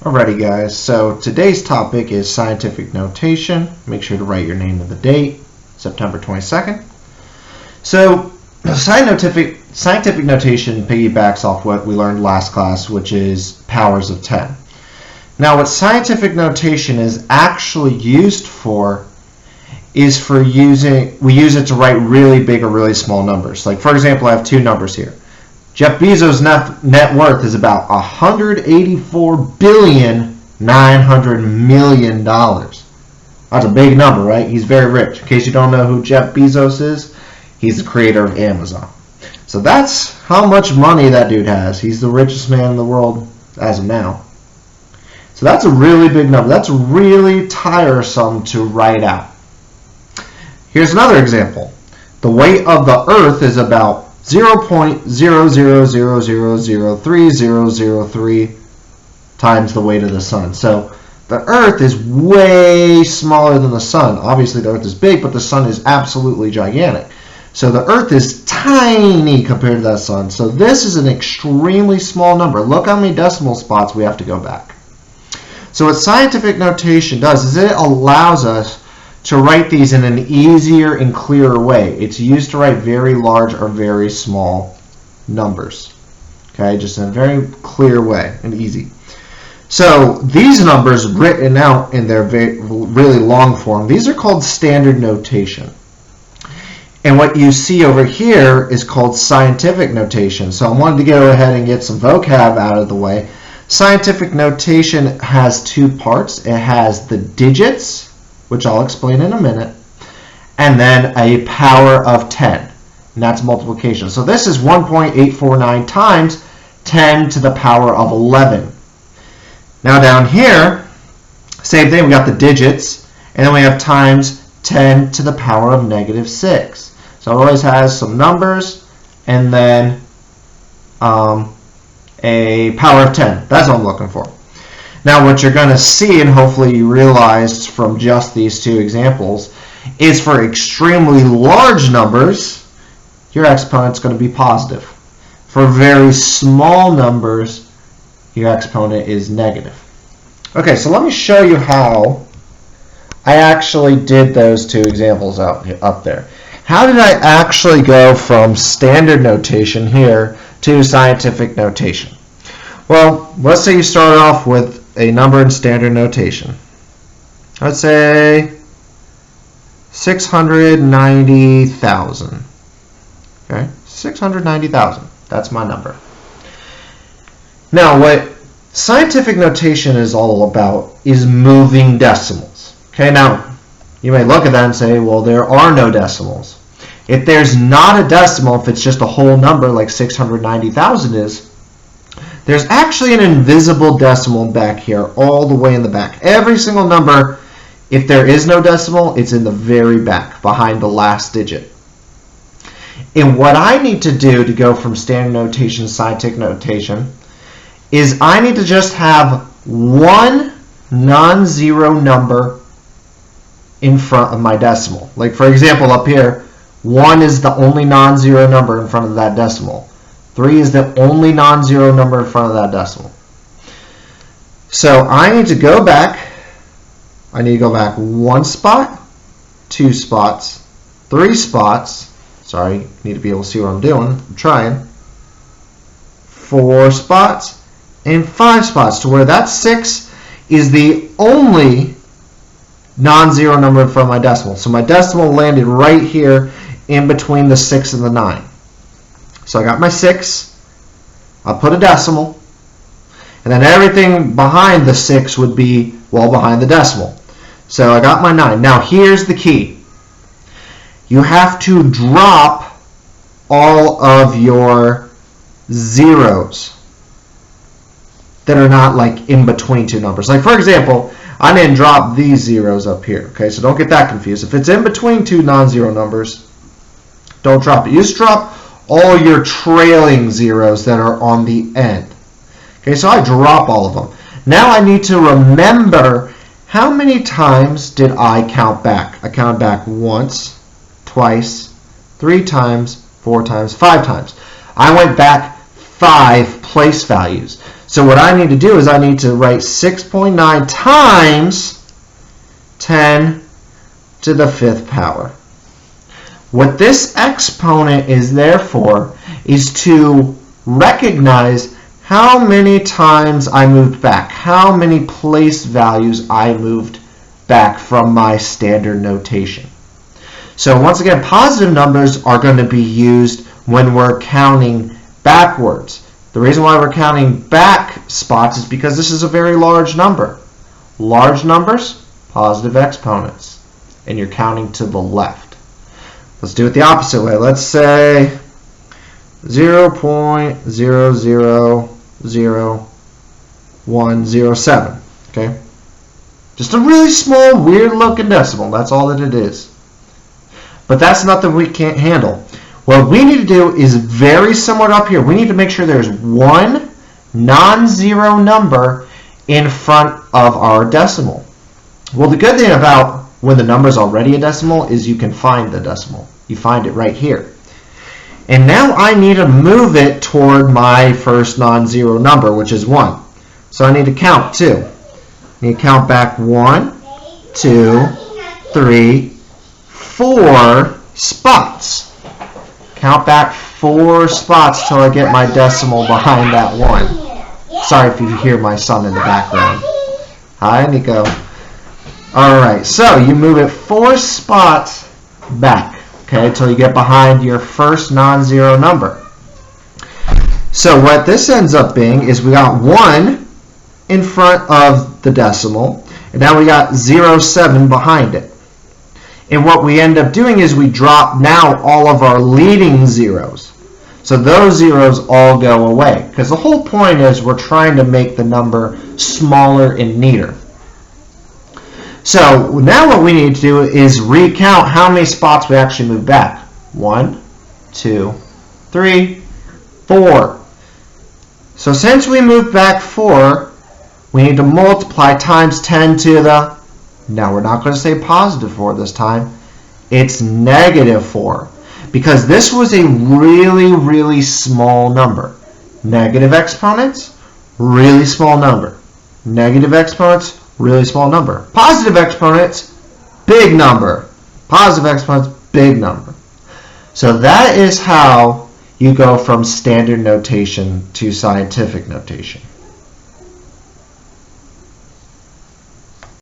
Alrighty guys, so today's topic is scientific notation. Make sure to write your name and the date, September 22nd. So scientific notation piggybacks off what we learned last class, which is powers of 10. Now what scientific notation is actually used for is for we use it to write really big or really small numbers. Like for example, I have two numbers here. Jeff Bezos' net worth is about $184,900,000,000. That's a big number, right? He's very rich. In case you don't know who Jeff Bezos is, he's the creator of Amazon. So that's how much money that dude has. He's the richest man in the world as of now. So that's a really big number. That's really tiresome to write out. Here's another example. The weight of the Earth is about 0.000003003 times the weight of the sun. So the Earth is way smaller than the sun. Obviously the Earth is big, but the sun is absolutely gigantic. So the Earth is tiny compared to that sun. So this is an extremely small number. Look how many decimal spots we have to go back. So what scientific notation does is it allows us to write these in an easier and clearer way. It's used to write very large or very small numbers. Okay, just in a very clear way and easy. So these numbers written out in their really long form, these are called standard notation. And what you see over here is called scientific notation. So I wanted to go ahead and get some vocab out of the way. Scientific notation has two parts. It has the digits, which I'll explain in a minute, and then a power of 10, and that's multiplication. So this is 1.849 times 10 to the power of 11. Now down here, same thing, we got the digits, and then we have times 10 to the power of negative 6. So it always has some numbers, and then a power of 10. That's what I'm looking for. Now what you're going to see, and hopefully you realized from just these two examples, is for extremely large numbers, your exponent's going to be positive. For very small numbers, your exponent is negative. Okay, so let me show you how I actually did those two examples up there. How did I actually go from standard notation here to scientific notation? Well, let's say you start off with a number in standard notation. Let's say 690,000. Okay, 690,000. That's my number. Now, what scientific notation is all about is moving decimals. Okay, now you may look at that and say, well, there are no decimals. If there's not a decimal, if it's just a whole number like 690,000 is, there's actually an invisible decimal back here, all the way in the back. Every single number, if there is no decimal, it's in the very back, behind the last digit. And what I need to do to go from standard notation to scientific notation is I need to just have one non-zero number in front of my decimal. Like for example, up here, 1 is the only non-zero number in front of that decimal. 3 is the only non-zero number in front of that decimal. So I need to go back. I need to go back 1 spot, 2 spots, 3 spots. Sorry, you need to be able to see what I'm doing. I'm trying. 4 spots and 5 spots to where that 6 is the only non-zero number in front of my decimal. So my decimal landed right here in between the 6 and the 9. So I got my 6, I'll put a decimal, and then everything behind the 6 would be, well, behind the decimal. So I got my 9. Now here's the key. You have to drop all of your zeros that are not like in between two numbers. Like for example, I didn't drop these zeros up here. Okay, so don't get that confused. If it's in between two non-zero numbers, don't drop it. You just drop all your trailing zeros that are on the end. Okay, so I drop all of them. Now I need to remember how many times did I count back. I counted back once, twice, 3 times, 4 times, 5 times. I went back 5 place values. So what I need to do is I need to write 6.9 times 10 to the 5th power. What this exponent is there for is to recognize how many times I moved back, how many place values I moved back from my standard notation. So once again, positive numbers are going to be used when we're counting backwards. The reason why we're counting back spots is because this is a very large number. Large numbers, positive exponents, and you're counting to the left. Let's do it the opposite way. Let's say 0.000107. Okay? Just a really small, weird-looking decimal. That's all that it is. But that's nothing we can't handle. What we need to do is very similar to up here. We need to make sure there's one non-zero number in front of our decimal. Well, the good thing about when the number is already a decimal is you can find the decimal. You find it right here. And now I need to move it toward my first non-zero number, which is 1. So I need to count 2. I need to count back 1, 2, 3, 4 spots. Count back 4 spots till I get my decimal behind that 1. Sorry if you hear my son in the background. Hi, Nico. Alright, so you move it 4 spots back, okay, till you get behind your first non-zero number. So what this ends up being is we got 1 in front of the decimal, and now we got 0.7 behind it. And what we end up doing is we drop now all of our leading zeros. So those zeros all go away. Because the whole point is we're trying to make the number smaller and neater. So now what we need to do is recount how many spots we actually move back. 1, 2, 3, 4. So since we moved back 4, we need to multiply times 10 to the... Now we're not going to say positive 4 this time. It's negative 4. Because this was a really, really small number. Negative exponents, really small number. Negative exponents, really small number. Positive exponents, big number. Positive exponents, big number. So that is how you go from standard notation to scientific notation.